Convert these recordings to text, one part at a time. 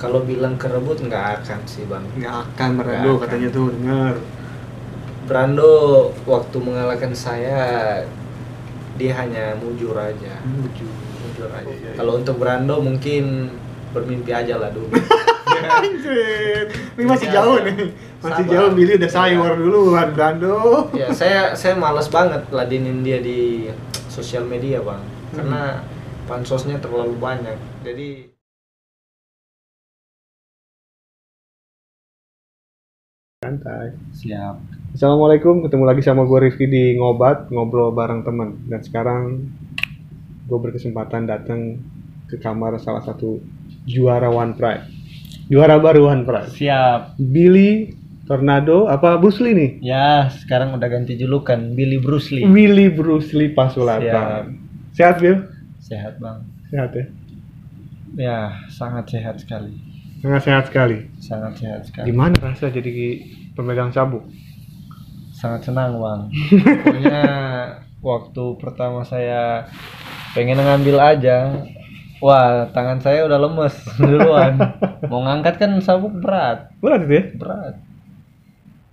Kalau bilang kerebut nggak akan sih bang. Nggak akan Brando Nggak akan. katanya tuh, dengar. Brando waktu mengalahkan saya dia hanya mujur aja. Mujur aja. Oh, iya. Kalau untuk Brando mungkin bermimpi aja lah dulu. Anjir, ini masih Ya, jauh ya. nih. Masih Sabar. jauh, Billy udah sayur Ya. duluan, Brando. Ya saya malas banget ladenin dia di sosial media bang, karena pansosnya terlalu banyak. Jadi Santai. siap. Assalamualaikum, ketemu lagi sama gue Rifki di Ngobat, ngobrol bareng temen. Dan sekarang gue berkesempatan datang ke kamar salah satu juara One Pride. Juara baru One Pride. Siap. Billy Tornado, apa Bruce Lee nih? Ya sekarang udah ganti julukan Billy Bruce Lee. Willy Bruce Lee Pasulatan. Sehat, Bill? Sehat bang. Sehat ya? Ya sangat sehat sekali. Sangat sehat sekali. Sangat sehat sekali. Gimana rasa jadi pemegang sabuk? Sangat senang bang. Pokoknya waktu pertama saya pengen ngambil aja, wah tangan saya udah lemes duluan. Mau ngangkat kan sabuk berat. Berat itu ya? Berat.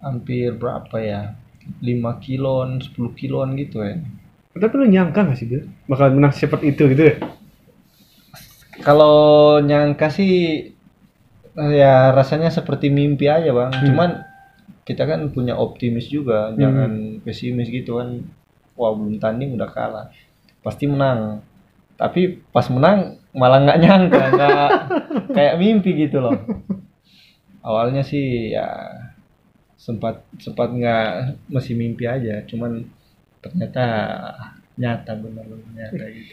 Hampir berapa ya? 5 kiloan, 10 kiloan gitu ya. Tapi lu nyangka gak sih, Bill? Bakal menang seperti itu gitu ya? Kalau nyangka sih ya rasanya seperti mimpi aja bang. Cuman kita kan punya optimis juga, jangan pesimis gitu kan. Wah belum tanding udah kalah, pasti menang. Tapi pas menang malah nggak nyangka, nggak kayak mimpi gitu loh. Awalnya sih ya sempat nggak, masih mimpi aja. Cuman ternyata nyata, benar nyata gitu.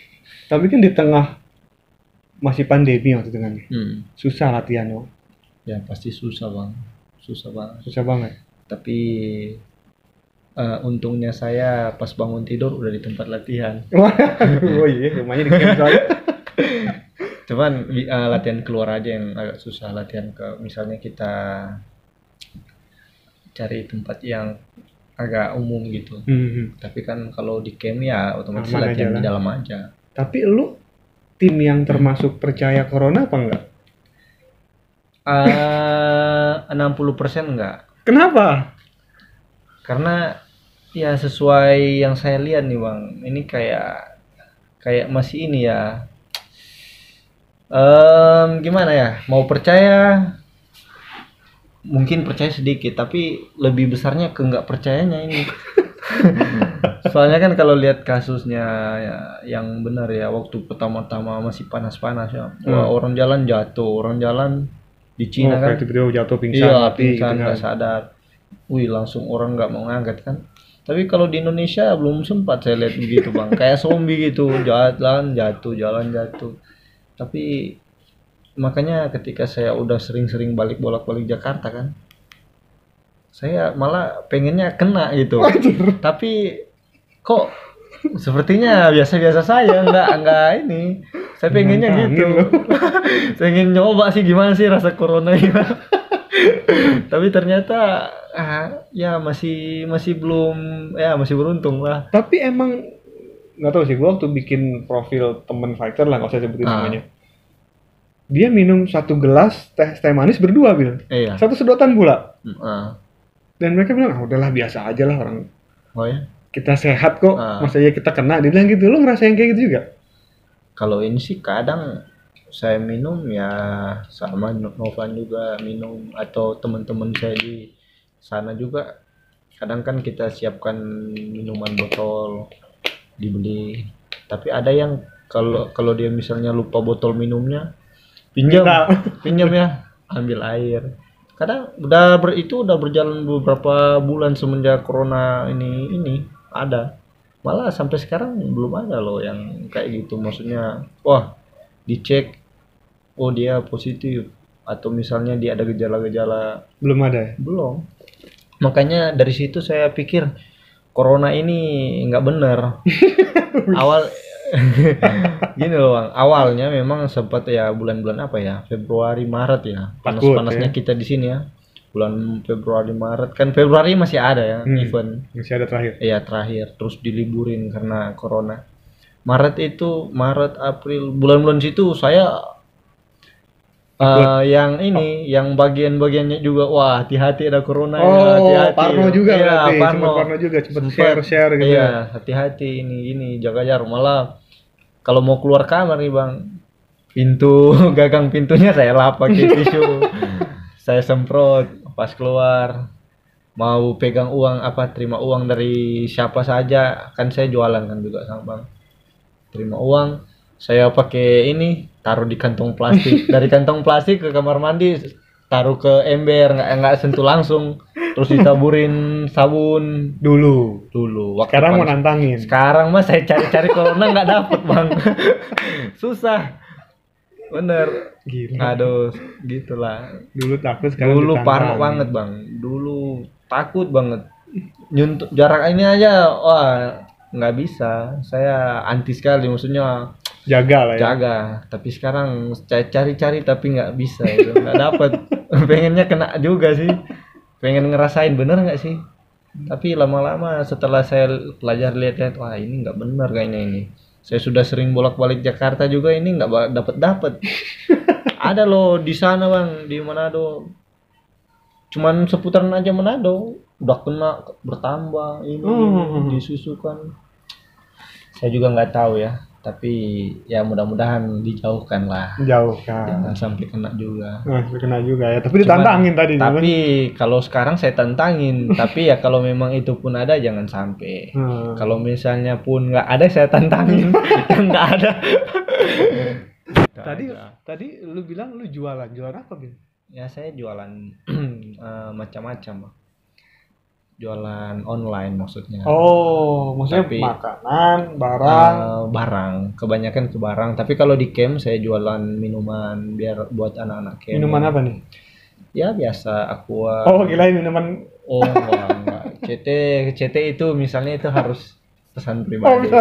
Tapi kan di tengah masih pandemi waktu itu kan. Susah latihan lo. Ya pasti susah bang, susah banget. Susah banget. Tapi untungnya saya pas bangun tidur udah di tempat latihan. Oh iya, rumahnya di camp soalnya. Cuman latihan keluar aja yang agak susah. Latihan ke misalnya kita cari tempat yang agak umum gitu. Tapi kan kalau di camp ya otomatis Aman latihan aja di lah. dalam aja. Tapi lu tim yang termasuk percaya corona apa enggak? 60% enggak. Kenapa? Karena ya sesuai yang saya lihat nih bang, ini kayak masih ini ya. Gimana ya? Mau percaya mungkin percaya sedikit, tapi lebih besarnya ke nggak percayanya ini. Soalnya kan kalau lihat kasusnya ya, yang benar ya, waktu pertama-tama masih panas-panas ya. Wah, orang jalan jatuh, orang jalan di Cina kan. Kayak tiba-tiba jatuh pingsan, Iya, mati pingsan gitu nggak kan. sadar. Wih, langsung orang nggak mau ngangkat kan. Tapi kalau di Indonesia belum sempat saya lihat begitu bang, kayak zombie gitu, jalan jatuh. Tapi makanya ketika saya udah sering-sering bolak-balik Jakarta kan, saya malah pengennya kena gitu. Tapi kok sepertinya biasa-biasa saya, nggak ini. Saya pengennya Nantangin gitu. lo. Pengen nyoba sih gimana sih rasa corona gimana. Tapi ternyata ya masih belum, ya masih beruntung lah. Tapi emang nggak tahu sih, gua waktu bikin profil temen fighter lah, nggak usah sebutin namanya. Dia minum 1 gelas teh manis berdua, Bil. Iya. 1 sedotan pula. Ah. Dan mereka bilang, udahlah biasa aja lah, orang Oh ya. kita sehat kok, Ah. masa ya kita kena. Dia bilang gitu. Lo ngerasain kayak gitu juga? Kalau ini sih kadang saya minum ya sama Novan juga minum, atau teman-teman saya di sana juga. Kadang kan kita siapkan minuman botol dibeli. Tapi ada yang kalau dia misalnya lupa botol minumnya, pinjam ya, ambil air. Kadang itu udah berjalan beberapa bulan semenjak corona ini ada. Malah sampai sekarang belum ada loh yang kayak gitu. Maksudnya, wah, dicek, oh dia positif, atau misalnya dia ada gejala-gejala. Belum ada ya? Belum. Makanya dari situ saya pikir corona ini nggak bener. Awal gini loh bang, awalnya memang sempat ya bulan-bulan apa ya, Februari Maret ya, panas-panasnya kita di sini ya. Bulan Februari Maret kan, Februari masih ada ya event. Masih ada terakhir. Iya terakhir, terus diliburin karena corona. Maret April, bulan-bulan situ saya Yang ini, yang bagian-bagiannya juga, wah hati-hati ada corona ya, Oh, hati-hati. Parno juga Iya, berarti. Parno. Sempat Parno juga, sempat Sempet, share-share gitu. iya, hati-hati ini, jaga jarak. Malah kalau mau keluar kamar nih bang, pintu gagang pintunya saya lap pakai tisu, saya semprot pas keluar. Mau pegang uang apa, terima uang dari siapa saja, kan saya jualan kan juga sama bang. Terima uang, saya pakai ini, taruh di kantong plastik. Dari kantong plastik ke kamar mandi, taruh ke ember, nggak sentuh langsung. Terus ditaburin sabun Dulu. dulu. Sekarang mau panas. nantangin. Sekarang mah saya cari-cari corona nggak dapet bang. Susah. Bener. Gila. Aduh, gitulah. Dulu takut, sekarang Dulu ditantang. parno banget bang. Dulu takut banget. Nyuntuk jarak ini aja, wah nggak bisa. Saya anti sekali, maksudnya Jaga lah ya. jaga. Tapi sekarang cari-cari tapi nggak bisa, itu nggak dapet. Pengennya kena juga sih. Pengen ngerasain bener nggak sih? Tapi lama-lama setelah saya pelajar lihat-lihat, wah ini nggak bener kayaknya ini. Saya sudah sering bolak-balik Jakarta juga, ini nggak dapet-dapet. Ada loh di sana bang, di Manado. Cuman seputaran aja Manado, udah kena bertambah ini disusukan. Saya juga nggak tahu ya, tapi ya mudah-mudahan dijauhkan lah, Jauh kan. jangan sampai kena juga. Nah, kena juga ya. Tapi ditantangin tadi. Tapi kalau sekarang saya tantangin, tapi ya kalau memang itu pun ada jangan sampai. Kalau misalnya pun nggak ada saya tantangin, yang nggak ada. Tadi lu bilang lu jualan apa, Bin? Ya saya jualan macam-macam, Bang. Jualan online maksudnya. Oh, maksudnya Tapi, makanan, barang. Barang, kebanyakan ke barang. Tapi kalau di camp saya jualan minuman biar buat anak-anak camp. Minuman apa nih? Ya biasa aqua. Oh, gila minuman. Oh, enggak. CT itu misalnya itu harus pesan pribadi.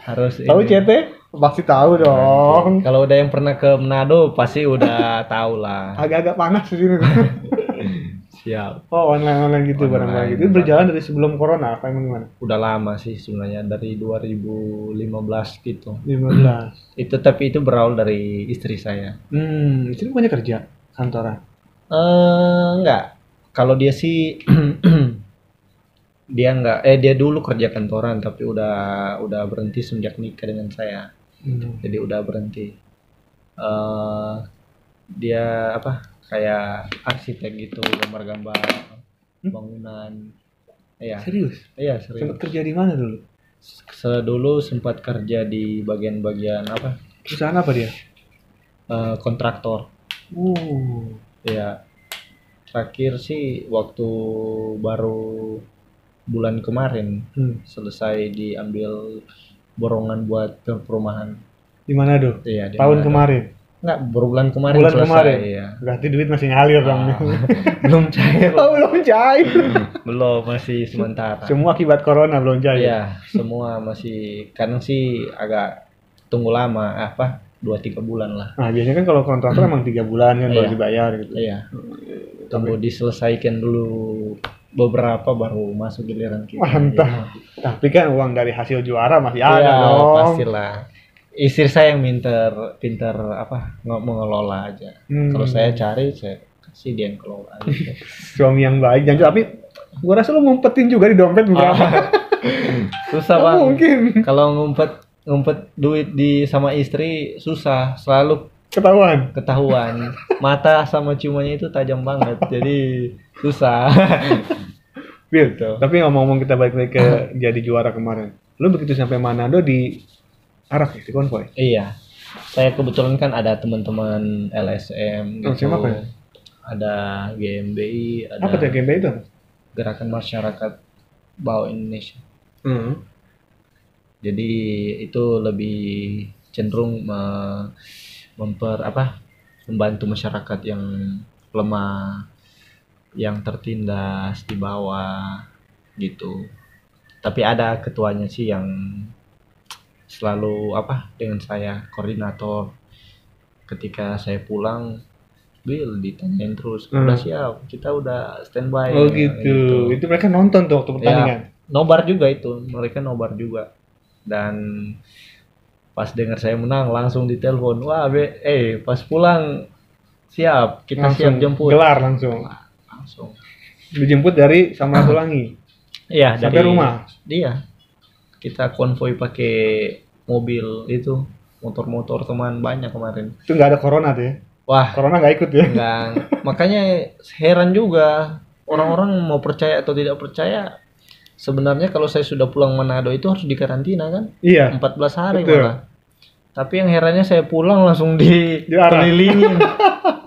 Harus Tahu ini. CT? Pasti tahu dong. Kalau udah yang pernah ke Manado pasti udah tahu lah. Agak-agak panas di sini. Siap. Oh, online gitu, Online. barang-barang gitu. Itu berjalan dari sebelum corona apa emang gimana? Udah lama sih sebenarnya, dari 2015 gitu. 15. Tapi itu berawal dari istri saya. Itu banyak kerja kantoran. Enggak. Kalau dia sih dia dulu kerja kantoran tapi udah berhenti semenjak nikah dengan saya. Jadi udah berhenti. Dia kayak arsitek gitu, gambar-gambar bangunan. Iya. Serius? Iya, serius. Sempat kerja di mana dulu? Dulu sempat kerja di bagian-bagian Perusahaan apa dia? Kontraktor. Ya, terakhir sih waktu baru bulan kemarin selesai diambil borongan buat perumahan. Di Manado? Iya, di Tahun Manado. kemarin? Enggak, bulan kemarin Bulan selesai. kemarin? Iya. Berarti duit masih ngalir dong. Belum cair. Oh, belum cair. Belum, masih sementara. Semua akibat corona belum cair. Iya, semua masih, kadang sih agak tunggu lama, 2-3 bulan lah. Nah, biasanya kan kalau kontraktor emang 3 bulan kan baru Iya. dibayar gitu. Iya. Tunggu diselesaikan dulu beberapa baru masuk giliran kita. Mantap. Tapi kan uang dari hasil juara masih Iya, ada dong. pastilah. Istri saya yang pinter mengelola aja. Kalau saya cari, saya kasih dia yang kelola. Suami yang baik. Jangan, tapi gua rasa lu ngumpetin juga di dompet berapa. Susah Nggak bang. mungkin. Kalau ngumpet duit sama istri susah, selalu ketahuan. Mata sama ciumannya itu tajam banget, jadi susah. Bil, Gitu. tapi ngomong-ngomong kita balik lagi ke jadi juara kemarin. Lu begitu sampai Manado di Arak ya, di konvoy? Iya. Saya kebetulan kan ada teman-teman LSM gitu. LSM apa ya? Ada GMBI, ada Apa tuh GMB itu? Gerakan Masyarakat Bawah Indonesia. Jadi itu lebih cenderung membantu masyarakat yang lemah, yang tertindas di bawah gitu. Tapi ada ketuanya sih yang selalu dengan saya, koordinator. Ketika saya pulang, Bill ditanyain terus, udah siap, kita udah standby. Oh gitu. Itu mereka nonton tuh waktu pertandingan. Ya, nobar juga itu, mereka nobar juga. Dan pas dengar saya menang langsung ditelepon, wah pas pulang Siap, kita siap jemput. Gelar langsung. Langsung. Dijemput dari Samratulangi. Iya, Sampai dari rumah. Dia. Kita konvoy pakai mobil itu, motor-motor teman banyak kemarin. Itu nggak ada corona tuh ya? Wah, Corona nggak ikut ya? enggak. Makanya heran juga orang-orang mau percaya atau tidak percaya. Sebenarnya kalau saya sudah pulang Manado itu harus dikarantina kan? Iya. 14 hari Betul. malah. Tapi yang herannya saya pulang langsung Diarah. dikelilingin.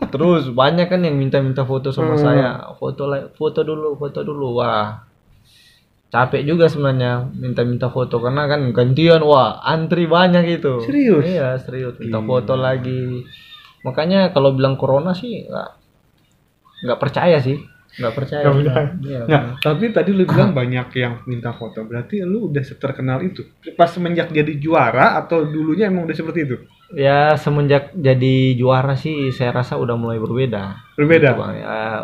Terus banyak kan yang minta-minta foto sama saya. Foto dulu. Wah, capek juga sebenarnya minta-minta foto karena kan gantian, wah antri banyak itu. Serius? Iya serius, minta Gila. foto lagi. Makanya kalau bilang corona sih nggak percaya sih, nggak percaya. Nggak percaya. Iya, Nah, tapi tadi lu bilang banyak yang minta foto. Berarti lu udah terkenal itu. Pas semenjak jadi juara atau dulunya emang udah seperti itu? ya semenjak jadi juara sih saya rasa udah mulai berbeda. Berbeda. Gitu, Bang.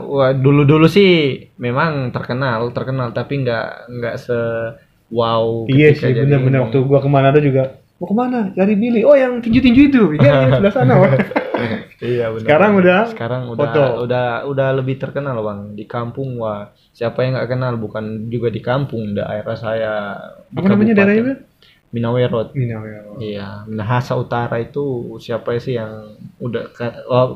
Wah, dulu sih memang terkenal tapi nggak se wow Iya ketika sih, jadi benar-benar ini. waktu gua ke Manado juga. Mau kemana? Cari Billy. Oh, yang tinju-tinju itu. Iya, yang sebelah sana. Wah. Iya benar. Sekarang udah Sekarang foto. udah lebih terkenal Bang di kampung. Wah, siapa yang nggak kenal, bukan juga di kampung, daerah saya di Apa namanya kabupaten daerahnya? Minawerot. Minangkabau. Iya, Minahasa Utara itu siapa sih yang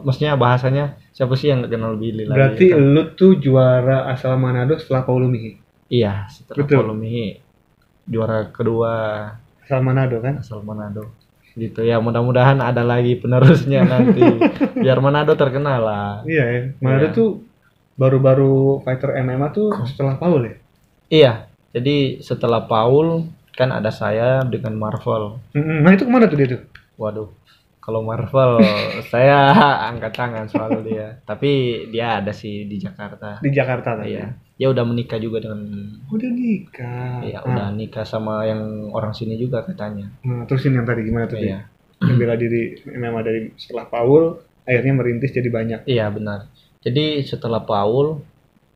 maksudnya bahasanya siapa sih yang nggak kenal Billy lagi? Berarti ya kan? lu tuh juara asal Manado setelah Paulo Mihi. Iya, setelah Betul. Paulo Mihi juara kedua Asal Manado kan? asal Manado. Gitu ya, mudah-mudahan ada lagi penerusnya nanti. Biar Manado terkenal lah. Iya ya. Manado Iya. tuh baru-baru fighter MMA tuh setelah Paul ya. Iya, jadi setelah Paul kan ada saya dengan Marvel. Nah itu kemana tuh dia tuh? Waduh, kalau Marvel saya angkat tangan soal dia. Tapi dia ada sih di Jakarta. Di Jakarta tadi. Iya, dia udah menikah juga dengan, Udah nikah. iya udah nikah sama yang orang sini juga katanya. Nah, terusin yang tadi gimana tuh dia? Iya, Yang bela diri MMA dari setelah Paul akhirnya merintis jadi banyak. iya benar. Jadi setelah Paul,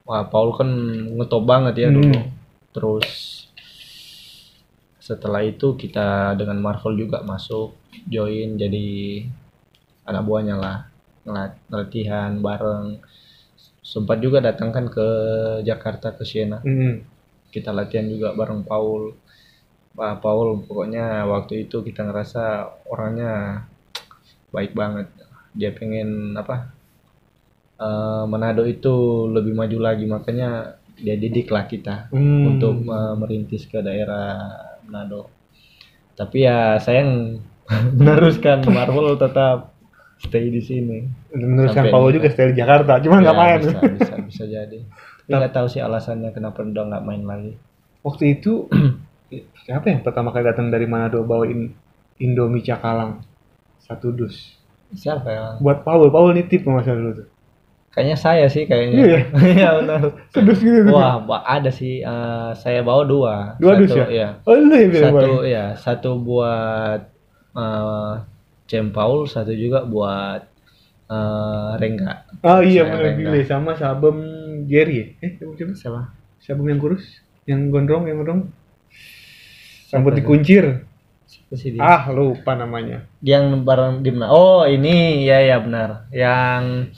wah Paul kan ngetop banget ya dulu. Terus setelah itu kita dengan Marvel juga masuk join jadi anak buahnya lah, latihan bareng. Sempat juga datang kan ke Jakarta ke Siena, kita latihan juga bareng Paul. Wah, Paul pokoknya waktu itu kita ngerasa orangnya baik banget. Dia pengen Manado itu lebih maju lagi, makanya dia didik lah kita untuk merintis ke daerah Manado. Tapi ya sayang meneruskan Marvel tetap stay di sini. Meneruskan Sampai Paul nikah. juga stay di Jakarta, cuma nggak Ya, main. bisa jadi. Tapi nggak tahu sih alasannya kenapa udah nggak main lagi. Waktu itu siapa yang pertama kali datang dari Manado bawain Indomie Cakalang 1 dus? Siapa ya? Buat Paul nitip nggak masalah dulu tuh. Kayaknya saya sih kayaknya. Iya. Iya benar. Sedus gitu. Wah, ada sih. Saya bawa dua. Dua dus Satu, ya? Iya. Oh lu ya bilang Satu bawain? ya, satu buat Cem Paul, satu juga buat Rengga. Oh iya Saya bener Rengga. Billy sama Sabem Jerry ya? Sabem siapa? Siapa? Sabem yang kurus? Yang gondrong? Siapa Rambut itu? dikuncir. Siapa sih dia? Lupa namanya. Yang bareng di mana? Oh, ini ya benar. Yang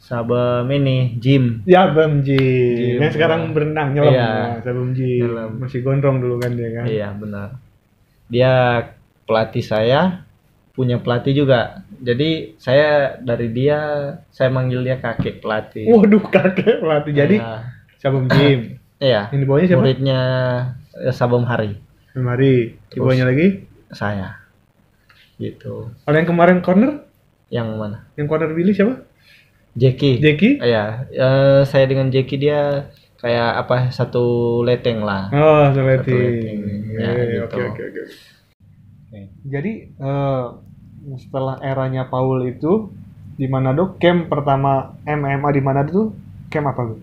Sabem ini Jim. Ya Bam Jim. Jim, Yang sekarang ya. berenang nyelam. Iya. Nah, Sabem Jim. Nyelam. Masih gondrong dulu kan dia kan. Iya, benar. Dia pelatih saya, punya pelatih juga. Jadi saya dari dia, saya manggil dia kakek pelatih. Waduh kakek pelatih. Jadi Iya. Sabem Jim. Iya. Yang di bawahnya siapa? Muridnya Sabem Hari, Mari. Di Terus. bawahnya lagi. saya. Gitu. Kalau yang kemarin corner? Yang mana? Yang corner Billy siapa? Jackie. Jackie? Iya, saya dengan Jackie dia kayak satu leteng lah. Oh, Satu Seleti. leteng. Ya, gitu. Oke. Jadi setelah eranya Paul itu di Manado, camp pertama MMA di Manado tuh camp apa lu?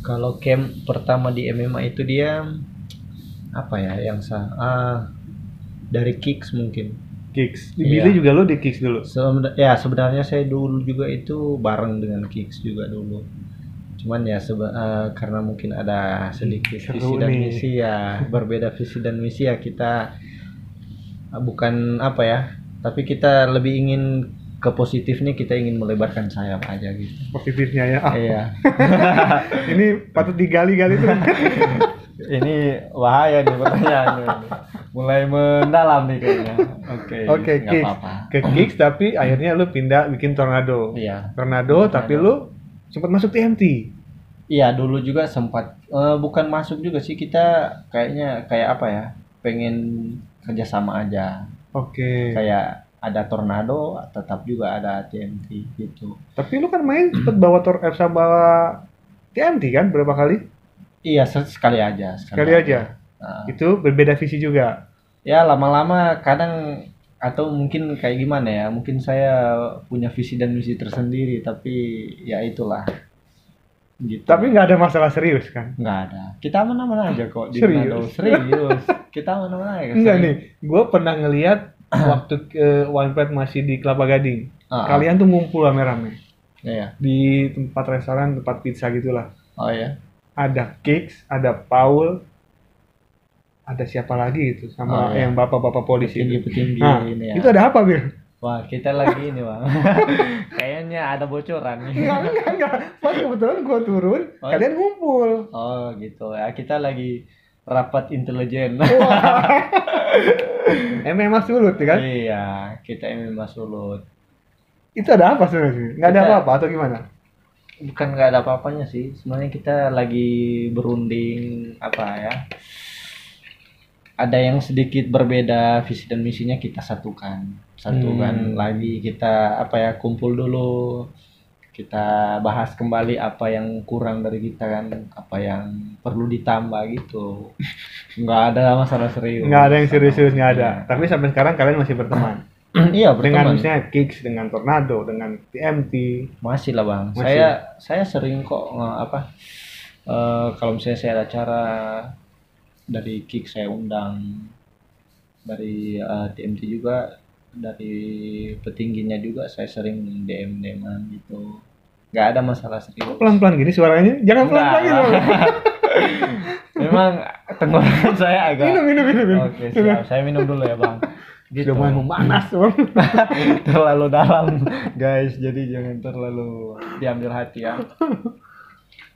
Kalau camp pertama di MMA itu dia dari kicks mungkin. Kicks. Di Iya. Billy juga lo di kicks dulu. Sebenarnya saya dulu juga itu bareng dengan kicks juga dulu. Cuman ya karena mungkin ada sedikit Seru visi dan nih. misi ya, berbeda visi dan misi ya, kita bukan tapi kita lebih ingin ke positifnya kita ingin melebarkan sayap aja gitu. Positifnya ya. Iya. Ini patut digali-gali tuh. Ini bahaya nih pertanyaannya. Mulai mendalam nih kayaknya. Oke, nggak Kicks. apa-apa. Ke Kicks tapi akhirnya lu pindah bikin Tornado. Iya. Tornado tapi lu sempat masuk TMT. Iya, dulu juga sempat bukan masuk juga sih, kita kayaknya kayak apa ya? Pengen kerjasama aja. Oke. Kayak ada Tornado, tetap juga ada TMT gitu. Tapi lu kan main sempat bawa TMT kan berapa kali? Iya, sekali aja. Sekali aja. Nah, Itu berbeda visi juga. ya lama-lama kadang atau mungkin kayak gimana ya? Mungkin saya punya visi dan misi tersendiri, tapi ya itulah. Gitu. Tapi nggak ada masalah serius kan? Nggak ada. Kita aman-aman aja kok di Serius? Manado. Serius. Kita aman-aman aja. Enggak nih, gue pernah ngeliat waktu One Pride masih di Kelapa Gading. Kalian tuh ngumpul rame-rame Iya. di tempat restoran, tempat pizza gitulah. Oh ya. Ada Kicks, ada Paul, ada siapa lagi gitu sama Oh, iya. yang bapak-bapak polisi itu. Petinggi-petinggi Nah, ini ya. itu ada apa, Bir? Wah, kita lagi ini, Bang. Kayaknya ada bocoran nih. Enggak. Pas kebetulan gue turun, Oh. kalian ngumpul. Oh, gitu ya. Kita lagi rapat intelijen. MMA Sulut ya kan? Iya, kita MMA Sulut. Itu ada apa sebenarnya? Nggak ada Kita- apa-apa atau gimana? Bukan nggak ada apa-apanya sih. Sebenarnya kita lagi berunding apa ya? Ada yang sedikit berbeda visi dan misinya kita satukan. Lagi kita apa ya? Kumpul dulu. Kita bahas kembali apa yang kurang dari kita kan, apa yang perlu ditambah gitu. Nggak ada masalah serius. Nggak ada yang serius-serius, nggak ada. Iya. Tapi sampai sekarang kalian masih berteman. Iya, Dengan berteman. misalnya Kicks, dengan Tornado, dengan TMT. Masih lah Bang. Masih. Saya sering kok kalau misalnya saya ada acara dari Kick saya undang, dari TMT juga, dari petingginya juga saya sering DM-an gitu. Nggak ada masalah serius. Pelan-pelan gini suaranya. Jangan pelan-pelan gitu. Memang tenggorokan saya agak. Minum. Oke, siap. Saya minum dulu ya Bang. Sudah mulai memanas, Bang. Terlalu dalam guys, jadi jangan terlalu diambil hati ya.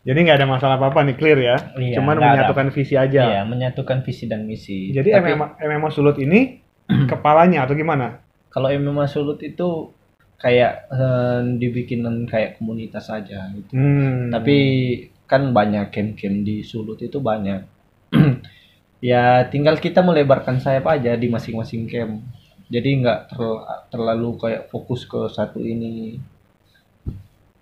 Jadi nggak ada masalah apa-apa nih, clear ya. Iya, Cuman nggak menyatukan visi aja. Iya, menyatukan visi dan misi. Jadi Tapi MMA Sulut ini kepalanya atau gimana? kalau MMA Sulut itu kayak dibikinin kayak komunitas aja gitu. Tapi kan banyak camp-camp di Sulut itu banyak. Ya tinggal kita melebarkan sayap aja di masing-masing camp. Jadi nggak terlalu kayak fokus ke satu ini.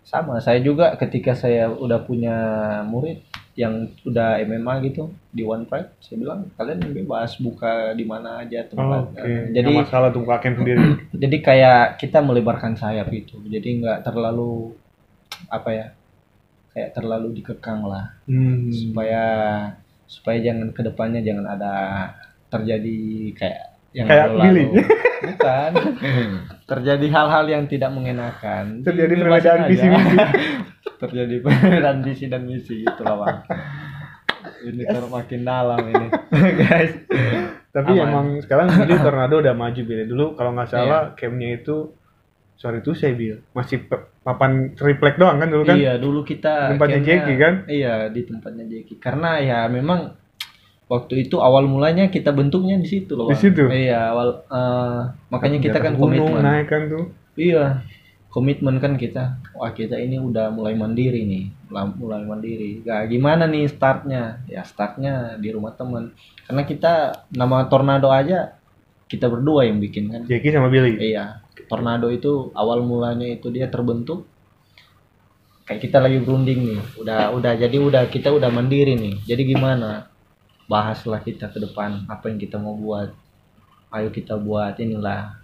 Sama, saya juga ketika saya udah punya murid yang udah MMA gitu di One Pride, saya bilang kalian bebas buka di mana aja tempat. Oke. Jadi Nggak masalah tuh buka camp sendiri. jadi kayak kita melebarkan sayap itu. Jadi nggak terlalu apa ya? Kayak terlalu dikekang lah. Supaya jangan kedepannya jangan ada terjadi kayak yang Kayak Billy. bukan terjadi hal-hal yang tidak mengenakan, Terjadi Dibebasin perbedaan aja. visi-misi. Terjadi perbedaan visi dan misi itulah Bang. Ini makin dalam ini guys. Tapi Aman. emang sekarang Billy Tornado udah maju Billy. Dulu kalau nggak salah campnya itu sorry tuh saya Bill masih papan triplek doang kan dulu kan? Iya, dulu kita Tempatnya campnya- Jackie kan? Iya, di tempatnya Jackie. Karena ya memang waktu itu awal mulanya kita bentuknya di situ loh. Di Bang. situ? Iya, awal makanya Di kita atas kan gunung, komitmen. naik kan tuh. Iya. Komitmen kan kita. Wah, kita ini udah mulai mandiri nih. Mulai mandiri. Gak gimana nih startnya? Ya startnya di rumah teman. Karena kita nama Tornado aja kita berdua yang bikin kan. Jackie sama Billy. Iya. Tornado itu awal mulanya itu dia terbentuk kayak kita lagi berunding nih. Kita udah mandiri nih. Jadi gimana? Bahaslah kita ke depan apa yang kita mau buat. Ayo kita buat inilah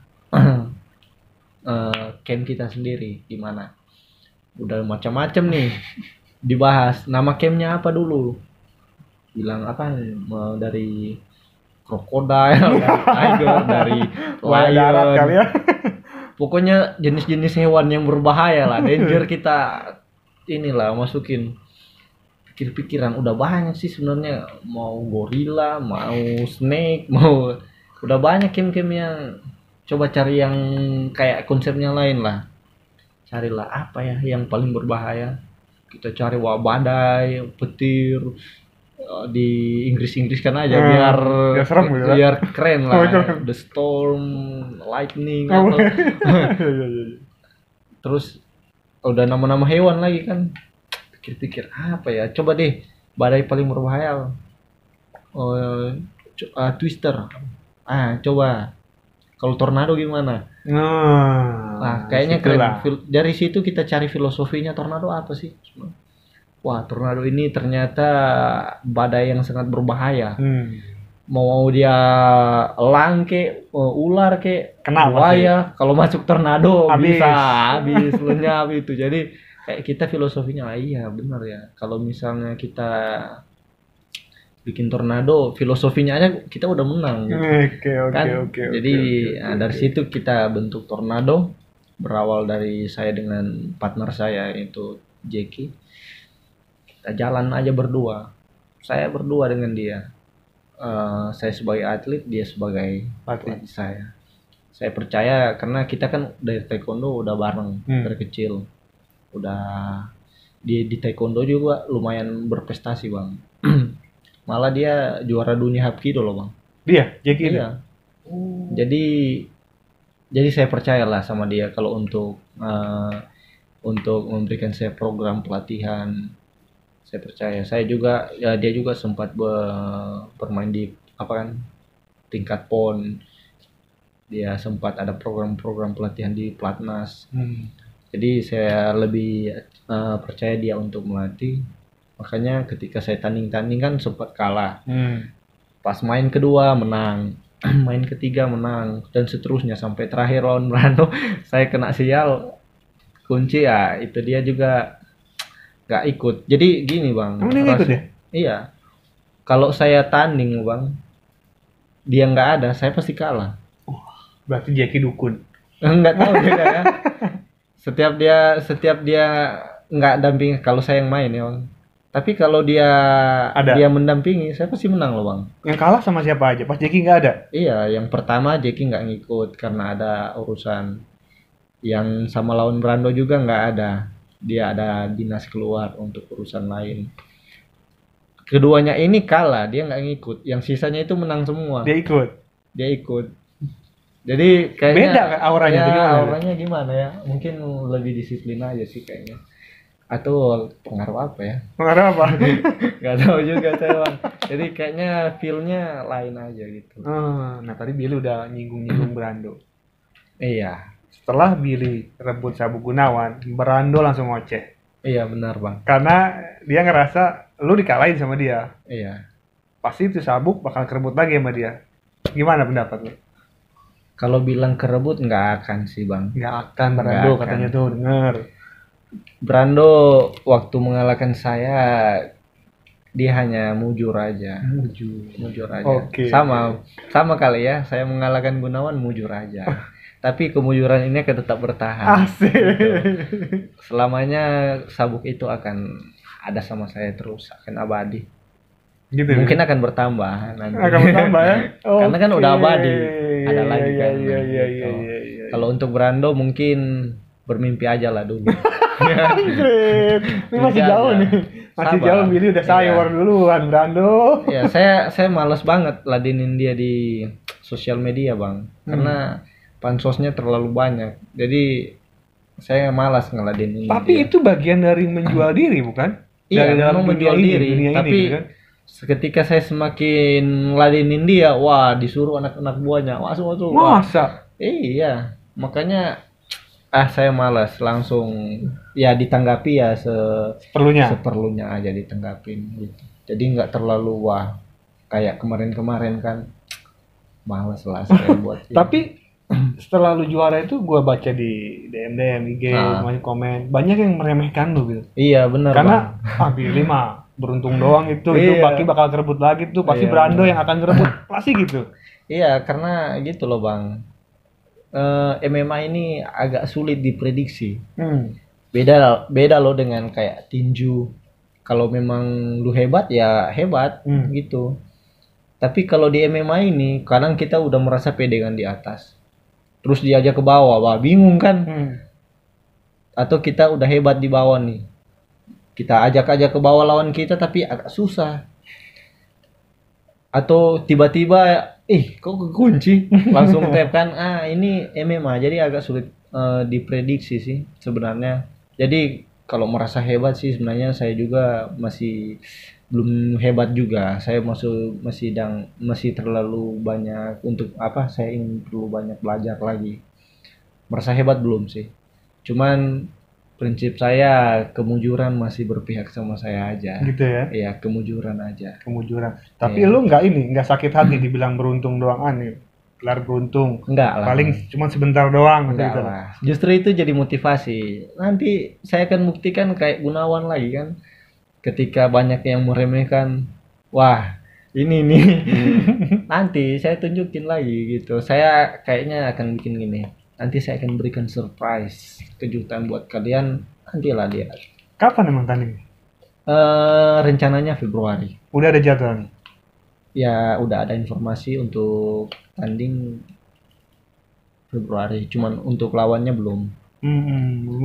camp kita sendiri gimana. Udah macam-macam nih dibahas. Nama campnya apa dulu? Bilang apa? Mau dari krokodil, dari tiger, dari Buaya darat lion. kali ya. Pokoknya jenis-jenis hewan yang berbahaya lah, danger kita inilah masukin pikir-pikiran. Udah banyak sih sebenarnya, mau gorila, mau snake, mau udah banyak game-game yang coba cari yang kayak konsepnya lain lah. Carilah apa ya yang paling berbahaya. Kita cari badai, petir, di Inggris kan aja biar biar serem gitu kan? biar keren Oh, lah. keren. The storm, lightning Oh, atau iya. terus udah nama-nama hewan lagi kan. Pikir-pikir apa ya? Coba deh badai paling berbahaya. Twister. Coba. Kalau tornado gimana? Nah, kayaknya keren. Dari situ kita cari filosofinya tornado apa sih? Wah, tornado ini ternyata badai yang sangat berbahaya. Mau dia elang ke, ular ke, buaya, kalau masuk tornado bisa habis lenyap itu. Jadi kayak kita filosofinya iya benar ya. Kalau misalnya kita bikin tornado, filosofinya aja kita udah menang gitu. Oke. Jadi dari situ kita bentuk tornado, berawal dari saya dengan partner saya itu Jeki. Kita jalan aja berdua. Saya berdua dengan dia. Saya sebagai atlet, dia sebagai pelatih saya. Saya percaya karena kita kan dari taekwondo udah bareng dari kecil. Udah di taekwondo juga lumayan berprestasi, Bang. Malah dia juara dunia hapkido loh, Bang. Dia, Jeki. Iya. Jadi saya percayalah sama dia kalau untuk memberikan saya program pelatihan. Saya percaya. Saya juga ya dia juga sempat bermain di tingkat PON. Dia sempat ada program-program pelatihan di Platnas. Jadi saya lebih percaya dia untuk melatih. Makanya ketika saya tanding kan sempat kalah. Pas main kedua menang, main ketiga menang, dan seterusnya sampai terakhir lawan Brando saya kena sial kunci ya. Itu dia juga nggak ikut. Jadi gini, Bang. Dia ikut ya? Iya. Kalau saya tanding, Bang, dia nggak ada, saya pasti kalah. Berarti Jeki dukun. Nggak tahu juga ya. Setiap dia nggak damping kalau saya yang main ya, Bang. Tapi kalau dia mendampingi, saya pasti menang loh, Bang. Yang kalah sama siapa aja? Pas Jeki nggak ada? Iya, yang pertama Jeki nggak ngikut karena ada urusan. Yang sama lawan Brando juga nggak ada. Dia ada dinas keluar untuk urusan lain. Keduanya ini kalah, dia nggak ngikut. Yang sisanya itu menang semua. Dia ikut. Jadi kayaknya beda auranya. Ya, auranya gimana ya? Mungkin lebih disiplin aja sih kayaknya. Atau pengaruh apa ya? Pengaruh apa? Gak tahu juga saya, Bang. Jadi kayaknya feel-nya lain aja gitu. Nah tadi Billy udah nyinggung Brando. Iya. Setelah Billy rebut Sabuk Gunawan, Brando langsung ngoceh. Iya benar, Bang. Karena dia ngerasa lu dikalahin sama dia. Iya. Pasti itu Sabuk bakal kerebut lagi sama dia. Gimana pendapat lu? Kalau bilang kerebut nggak akan sih, Bang. Nggak akan Brando katanya tuh, denger. Brando waktu mengalahkan saya dia hanya mujur aja. Mujur aja. Okay. Sama kali ya, saya mengalahkan Gunawan mujur aja. Tapi kemujuran ini akan tetap bertahan. Asik. Gitu. Selamanya Sabuk itu akan ada sama saya terus, akan abadi. Gitu. Mungkin akan bertambah nanti. Akan bertambah ya. Karena kan udah abadi. Ada lagi kan. Iya. Kalau untuk Brando mungkin bermimpi aja lah dulu. Ini masih jauh nih. Masih jauh, Billy udah sayur duluan, Brando. Ya, saya malas banget ladenin dia di sosial media, Bang. Karena pansosnya terlalu banyak. Jadi saya malas ngeladenin dia. Tapi itu bagian dari menjual diri, bukan? Iya, memang menjual diri. Tapi ketika saya semakin ngeladenin dia, wah disuruh anak-anak buahnya, masuk. Masa? Iya, makanya saya malas langsung ya ditanggapi ya seperlunya aja ditanggapin gitu. Jadi nggak terlalu kayak kemarin kan malas lah saya buat. Tapi setelah lu juara itu gue baca di DM IG banyak komen, banyak yang meremehkan lu gitu. Iya benar. Karena Billy mah beruntung doang itu Baki bakal kerebut lagi tuh, pasti Brando yang akan kerebut pasti gitu. Iya karena gitu loh, Bang. MMA ini agak sulit diprediksi. Beda loh dengan kayak tinju. Kalau memang lu hebat ya hebat gitu. Tapi kalau di MMA ini kadang kita udah merasa pede kan di atas. terus diajak ke bawah, wah bingung kan. Hmm. Atau kita udah hebat di bawah nih, kita ajak ke bawah lawan kita tapi agak susah. Atau tiba-tiba kok kekunci, langsung tap kan, ini MMA, jadi agak sulit diprediksi sih sebenarnya. Jadi kalau merasa hebat sih sebenarnya saya juga masih belum hebat juga. Saya masih terlalu banyak untuk apa, saya ingin perlu banyak belajar lagi. Merasa hebat belum sih, cuman prinsip saya kemujuran masih berpihak sama saya aja. Gitu ya. Iya, kemujuran aja. Kemujuran. Tapi Iya. lu nggak sakit hati dibilang beruntung doang nih. Gelar beruntung. Enggak lah. Paling cuma sebentar doang Enggak gitu. lah. Justru itu jadi motivasi. Nanti saya akan buktikan kayak Gunawan lagi kan. Ketika banyak yang meremehkan, wah ini nih. Nanti saya tunjukin lagi gitu. Saya kayaknya akan bikin gini. Nanti saya akan berikan surprise, kejutan buat kalian. Nantilah lihat. Kapan emang tanding? Rencananya Februari. Udah ada jadwalnya. Ya udah ada informasi untuk tanding Februari. Cuman untuk lawannya belum.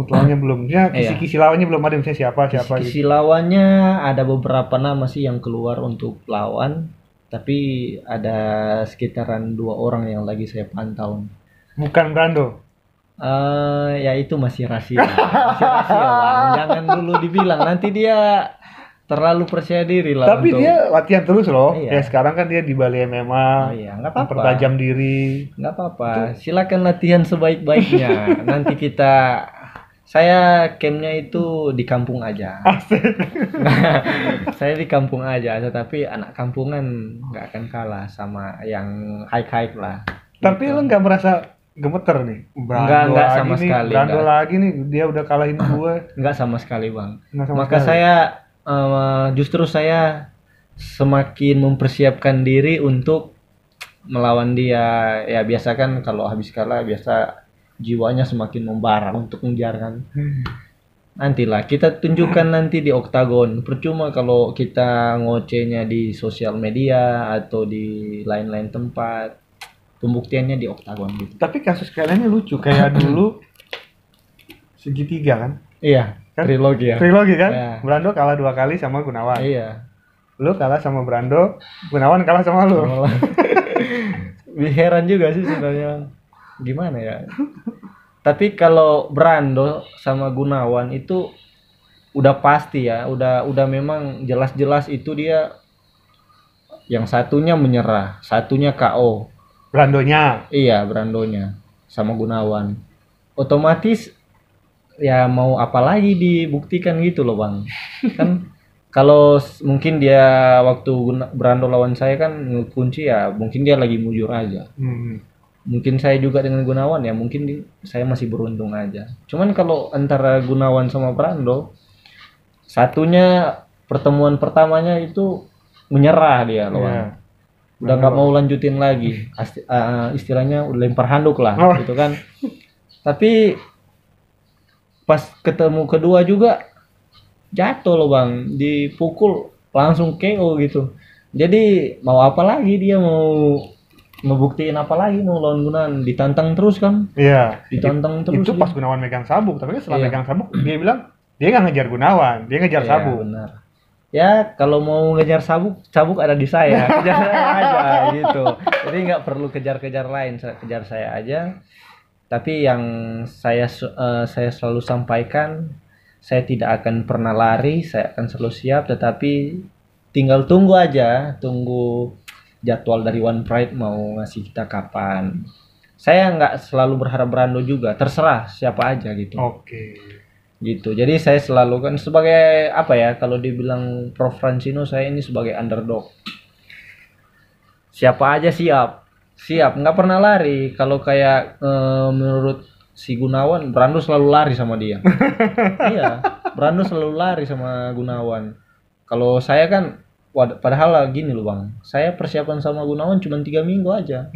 Lawannya belum. Ya Iya. kisi-kisi lawannya belum ada, misalnya siapa Kisi gitu. lawannya ada beberapa nama sih yang keluar untuk lawan. Tapi ada sekitaran 2 orang yang lagi saya pantau. Bukan Brando. Ya itu masih rahasia. Masih rahasia, Bang. Jangan dulu dibilang, nanti dia terlalu percaya diri lah. Tapi dia latihan terus loh. Iya. Kayak sekarang kan dia di Bali MMA. Oh iya, nggak apa-apa. Mempertajam diri. Nggak apa-apa. Silakan latihan sebaik-baiknya. Nanti saya campnya itu di kampung aja. Saya di kampung aja, tetapi anak kampungan nggak akan kalah sama yang high lah. Tapi lu nggak merasa gemeter nih? Brando Enggak lagi sama nih, sekali, Brando enggak. lagi nih, dia udah kalahin gue. Nggak sama sekali, Bang. Nggak sama Maka sekali. saya justru saya semakin mempersiapkan diri untuk melawan dia. Ya biasa kan kalau habis kalah biasa jiwanya semakin membara untuk mengejar kan. Nantilah kita tunjukkan nanti di oktagon. Percuma kalau kita ngocehnya di sosial media atau di lain-lain tempat. Pembuktiannya di oktagon gitu. Tapi kasus kalian ini lucu, kayak dulu segitiga kan? Iya, Kan? trilogi ya. Trilogi kan? Ya. Brando kalah 2 kali sama Gunawan. Iya. Lu kalah sama Brando, Gunawan kalah sama lu. Malah. Heran juga sih sebenarnya. Gimana ya? Tapi kalau Brando sama Gunawan itu udah pasti ya, udah memang jelas-jelas itu dia yang satunya menyerah, satunya KO. Brandonya. Iya, Brandonya sama Gunawan. Otomatis ya mau apa lagi dibuktikan gitu loh, Bang. Kan kalau mungkin dia waktu Brando lawan saya kan kunci ya, mungkin dia lagi mujur aja. Mungkin saya juga dengan Gunawan ya, mungkin saya masih beruntung aja. Cuman kalau antara Gunawan sama Brando, satunya pertemuan pertamanya itu menyerah dia loh. Iya. Udah nggak mau lanjutin lagi. Istilahnya udah lempar handuk lah Oh. gitu kan. Tapi pas ketemu kedua juga jatuh loh, Bang, dipukul langsung KO gitu. Jadi mau apa lagi, dia mau ngebuktiin apa lagi, mau lawan Gunawan, ditantang terus kan. Iya. Ditantang terus Itu dia. pas Gunawan megang sabuk, tapi kan setelah Iya. megang sabuk dia bilang dia nggak ngejar Gunawan, dia ngejar Iya, sabuk. benar. Ya kalau mau ngejar sabuk ada di saya, kejar saya aja gitu. Jadi nggak perlu kejar-kejar lain, kejar saya aja. Tapi yang saya selalu sampaikan, saya tidak akan pernah lari, saya akan selalu siap. Tetapi tinggal tunggu aja, tunggu jadwal dari One Pride mau ngasih kita kapan. Saya nggak selalu berharap Brando juga, terserah siapa aja gitu. Oke. Gitu. Jadi saya selalu kan sebagai apa ya, kalau dibilang Prof Francino, saya ini sebagai underdog. Siapa aja siap, nggak pernah lari. Kalau kayak menurut si Gunawan, Brando selalu lari sama dia. Iya, Brando selalu lari sama Gunawan. Kalau saya kan, padahal gini loh, Bang, saya persiapan sama Gunawan cuma 3 minggu aja.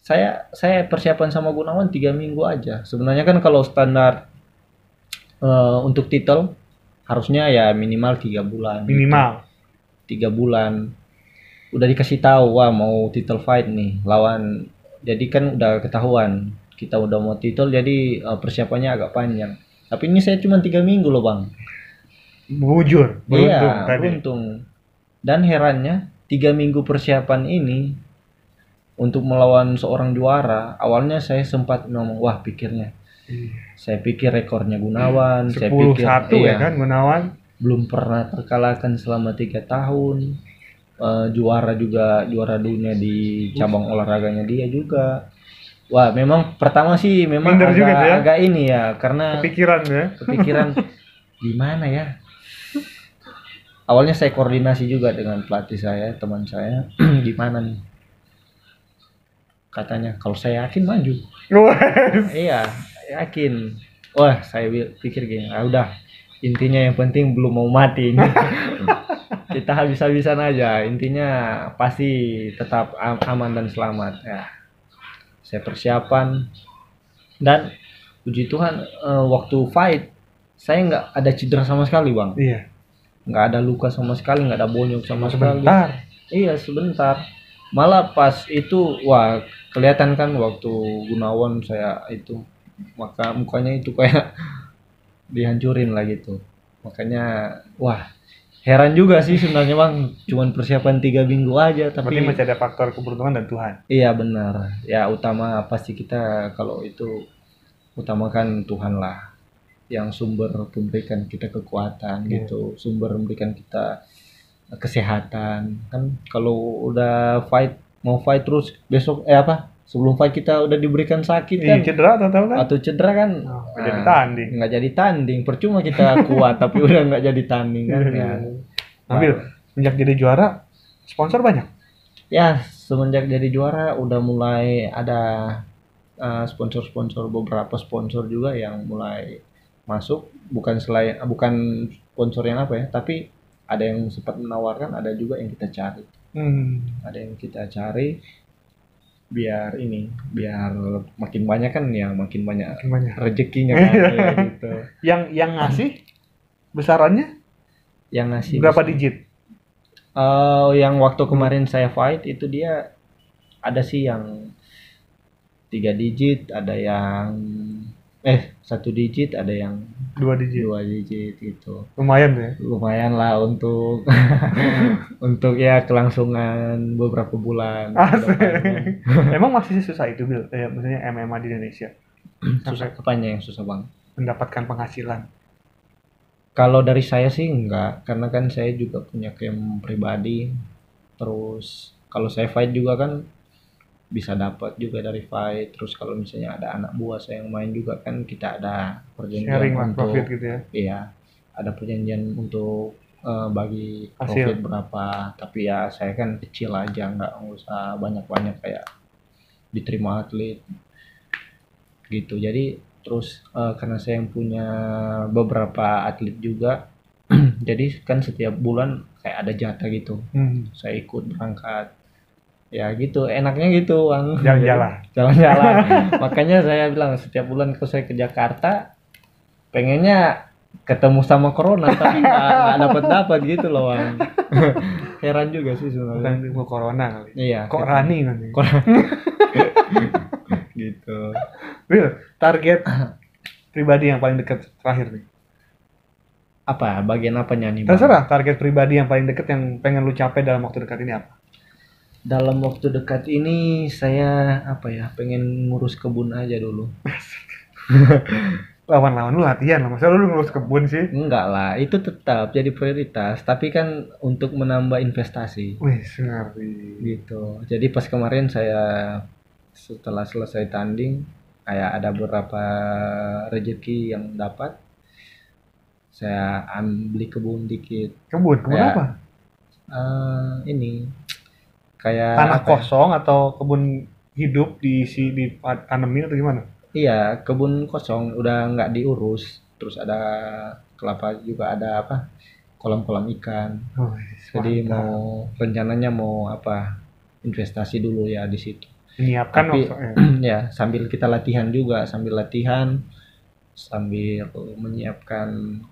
Saya persiapan sama Gunawan 3 minggu aja. Sebenarnya kan kalau standar untuk titel harusnya ya minimal 3 bulan. Minimal. 3 bulan. Udah dikasih tahu, wah mau title fight nih lawan Jadi kan udah ketahuan kita udah mau titel, jadi persiapannya agak panjang. Tapi ini saya cuma 3 minggu loh bang. Bujur, beruntung Iya, tadi. beruntung. Dan herannya 3 minggu persiapan ini untuk melawan seorang juara, awalnya saya sempat ngomong, wah pikirnya, saya pikir rekornya Gunawan, saya pikir 10-1 ya kan Gunawan. belum pernah terkalahkan selama 3 tahun. Juara juga, juara dunia di cabang olahraganya dia juga. Wah, memang pertama sih memang Minder juga tuh ya. agak ini ya, karena Kepikiran ya. kepikiran gimana ya. Awalnya saya koordinasi juga dengan pelatih saya, teman saya, gimana nih. Katanya kalau saya yakin maju. Wes. Iya, yakin. Wah, saya pikir gini, ah udah. Intinya yang penting belum mau mati ini. Kita habis-habisan aja. Intinya pasti tetap aman dan selamat. Ya, saya persiapan dan puji Tuhan waktu fight saya nggak ada cedera sama sekali bang, Iya. nggak ada luka sama sekali, nggak ada bonyok sama sekali. Sebentar. Iya sebentar, malah pas itu wah kelihatan kan waktu Gunawan saya itu maka mukanya itu kayak dihancurin lah gitu. Makanya wah heran juga sih sebenarnya bang, cuman persiapan 3 minggu aja Berarti tapi masih ada faktor keberuntungan dan Tuhan. iya benar ya, utama pasti kita kalau itu utamakan Tuhan lah yang sumber memberikan kita kekuatan gitu, sumber memberikan kita kesehatan kan. Kalau udah mau fight terus besok sebelum fight kita udah diberikan sakit kan, Cedera atau kan? atau cedera kan, Nggak jadi tanding. nggak jadi tanding, percuma kita kuat tapi udah nggak jadi tanding kan ya. Ambil sejak jadi juara sponsor banyak. Ya semenjak jadi juara udah mulai ada sponsor-sponsor, beberapa sponsor juga yang mulai masuk, bukan sponsor yang tapi ada yang sempat menawarkan, ada juga yang kita cari. Ada yang kita cari biar makin banyak kan ya, makin banyak rezekinya kan ya, gitu. Yang ngasih besarannya Yang ngasih berapa digit? Yang waktu kemarin saya fight itu dia ada sih yang 3 digit, ada yang 1 digit, ada yang 2 digit. 2 digit gitu. Lumayan ya. Lumayan lah untuk untuk ya kelangsungan beberapa bulan. Asik. Emang masih susah itu Bil, maksudnya MMA di Indonesia. Susah apanya yang susah bang? Mendapatkan penghasilan. Kalau dari saya sih enggak, karena kan saya juga punya camp pribadi. Terus kalau saya fight juga kan bisa dapat juga dari fight. Terus kalau misalnya ada anak buah saya yang main juga kan, kita ada perjanjian Sharing lah untuk profit gitu ya. iya, ada perjanjian untuk bagi Hasil. profit berapa. Tapi ya saya kan kecil aja, nggak usah banyak-banyak kayak diterima atlet gitu. Jadi terus karena saya yang punya beberapa atlet juga jadi kan setiap bulan kayak ada jatah gitu, saya ikut berangkat ya gitu, enaknya gitu bang. Jalan-jalan. Makanya saya bilang setiap bulan kalau saya ke Jakarta pengennya ketemu sama corona tapi nggak dapat gitu loh bang. Heran juga sih sebenarnya. Bukan corona kali. Iya. Kok Rani nanti. Gitu. Bil, target pribadi yang paling dekat terakhir nih. Apa? Bagian apanya nih bang? Terserah, target pribadi yang paling dekat yang pengen lu capai dalam waktu dekat ini apa? Dalam waktu dekat ini saya pengen ngurus kebun aja dulu. Lawan-lawan lu latihan lah, masa lu ngurus kebun sih? Enggak lah, itu tetap jadi prioritas, tapi kan untuk menambah investasi. Wih, ngerti. Gitu. Jadi pas kemarin saya setelah selesai tanding, kayak ada beberapa rezeki yang dapat. Saya beli kebun dikit. Kebun apa? Ini kayak tanah kosong atau kebun hidup diisi ditanemin atau gimana? Iya, kebun kosong udah nggak diurus, terus ada kelapa juga, ada kolam-kolam ikan. Jadi rencananya mau investasi dulu ya di situ. Menyiapkan. Tapi ya sambil kita latihan juga, sambil menyiapkan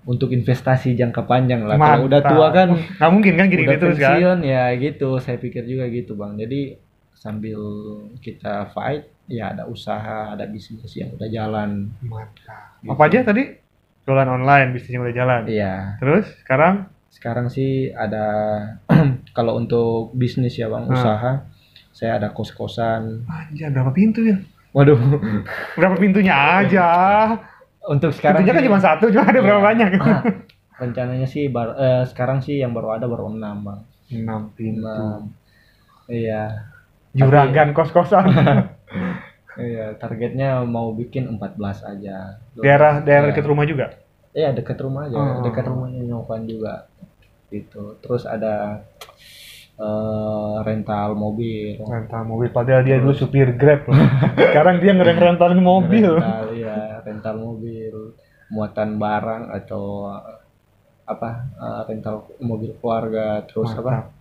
untuk investasi jangka panjang lah. Kalau udah tua kan nggak mungkin kan gini terus kan. Pensiun ya gitu, saya pikir juga gitu bang. Jadi sambil kita fight ya ada usaha, ada bisnis yang udah jalan. Mantap. Gitu. Apa aja tadi? Jualan online, bisnis yang udah jalan. Iya. Terus Sekarang sih ada kalau untuk bisnis ya Bang, usaha saya ada kos-kosan. anjir berapa pintu ya? Waduh. Berapa pintunya aja? Untuk sekarang Pintunya kan sih- cuma satu, cuma ada berapa Iya. banyak? Rencananya sih sekarang sih yang baru ada baru 6 Bang. 6 pintu. 6. Iya. Juragan kos-kosan. Iya, targetnya mau bikin 14 aja. daerah Iya. dekat rumah juga. Iya, dekat rumah aja, Oh. dekat rumahnya Novan juga. Gitu. Terus ada rental mobil. Rental mobil, padahal dia dulu supir Grab loh. Sekarang dia ngerentalin mobil. Rental, ya, rental mobil, muatan barang atau rental mobil keluarga, terus Mantap.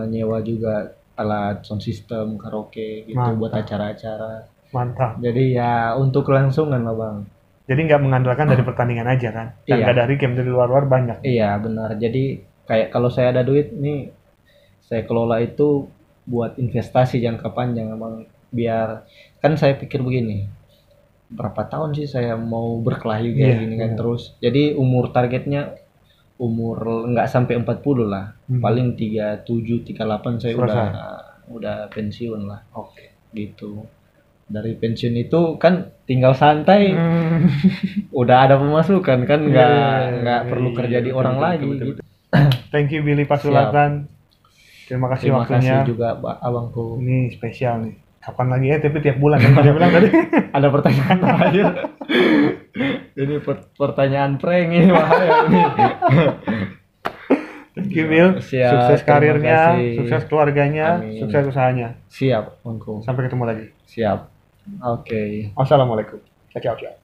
nyewa juga alat sound system, karaoke gitu Mantap. buat acara-acara. Mantap. Jadi ya untuk kelangsungan lah Bang. Jadi nggak mengandalkan dari pertandingan aja kan? Dan Iya. nggak dari game dari luar-luar banyak. Iya benar. Jadi kayak kalau saya ada duit nih, saya kelola itu buat investasi jangka panjang Bang. Biar kan saya pikir begini, berapa tahun sih saya mau berkelahi kayak Iya, gini kan iya. terus. Jadi umur targetnya umur nggak sampai 40 lah. Paling 37, 38 saya Selesai. udah pensiun lah Oke. gitu. Dari pensiun itu kan tinggal santai, Hmm. udah ada pemasukan kan Iya, nggak perlu iya, kerja di betul, orang betul, lagi betul, gitu. Thank you Billy Pasulatan. Terima kasih Terima waktunya. kasih juga abangku. Ini spesial nih. Kapan lagi ya? Tapi tiap bulan kan dia bilang tadi. Ada pertanyaan terakhir. Ini pertanyaan prank ini bahaya ini. Thank you Bill. Siap, Sukses terima karirnya, kasih. sukses keluarganya, Amin. sukses usahanya. Siap, Bangku. Sampai ketemu lagi. Siap. Oke. Assalamualaikum. Ciao ciao.